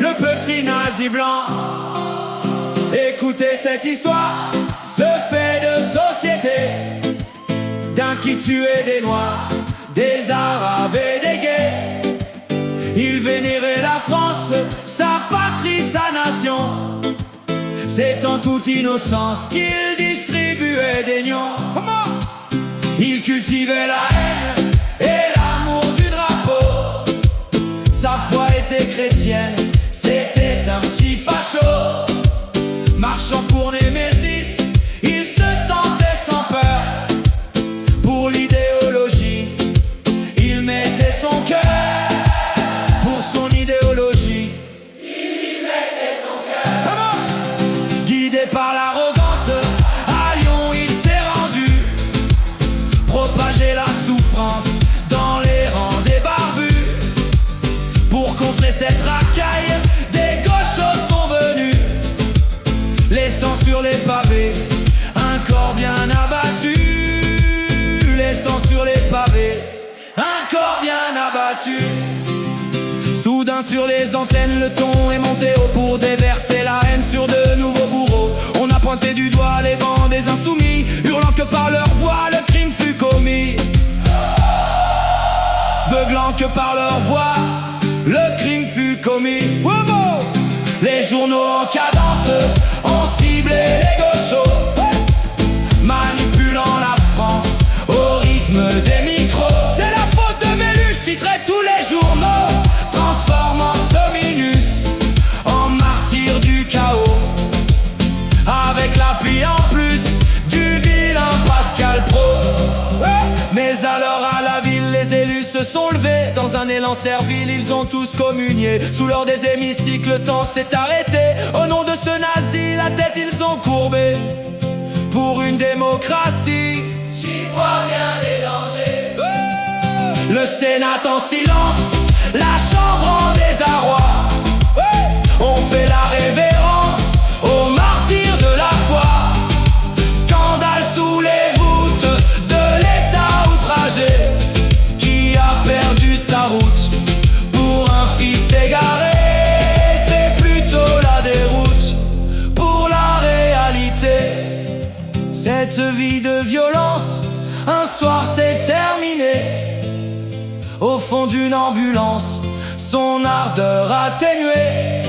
le petit nazi blanc. Écoutez cette histoire, ce fait de société, d'un qui tuait des noirs, des arabes et des gays. Il vénérait la France, sa patrie, sa nation. C'est en toute innocence qu'il distribuait des nions. Il cultivait la haine et l'amour du drapeau. Sa foi était chrétienne, c'était un petit facho. Marchant pour Némésis, il se sentait sans peur. Pour l'idéologie, il mettait son cœur. Pour son idéologie, il y mettait son cœur. Guidé par l'arrogance, à Lyon il s'est rendu. Propager la souffrance dans les rangs des barbus. Pour contrer cette racaille, des gauchos sont venus, laissant sur les pavés un corps bien abattu. Laissant sur les pavés un corps bien abattu. Soudain sur les antennes le ton est monté haut pour déverser la haine sur de nouveaux bourreaux. On a pointé du doigt les bancs des insoumis, hurlant que par leur voix le crime fut commis. Beuglant que par leur voix le crime fut commis. Les journaux en cadence ont ciblé les gauchos, manipulant la France au rythme des micros. C'est la faute de Méluche, titrait tous les journaux, transformant Sominus en martyr du chaos. Avec l'appui en plus du vilain Pascal Pro. Mais alors à la ville, les élus se sont levés. Dans un élan servile, ils ont tous communié. Sous l'or des hémicycles, le temps s'est arrêté. Au nom de ce nazi, la tête ils ont courbé. Pour une démocratie, j'y vois bien des dangers. Le Sénat en silence, la Chambre en désarroi. On fait la révérence aux martyrs de la foi. Scandale sous les voûtes de l'État outragé, qui a perdu sa route pour un fils égaré. C'est plutôt la déroute pour la réalité. Cette vie de violence, un soir s'est terminée. Au fond d'une ambulance, son ardeur atténuée,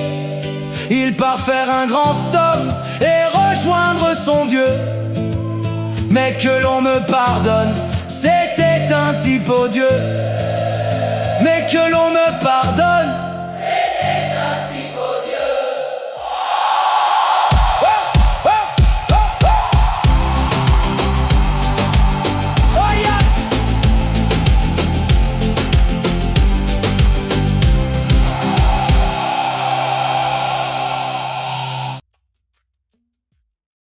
il part faire un grand somme et rejoindre son Dieu. Mais que l'on me pardonne, c'était un type odieux. Mais que l'on me pardonne,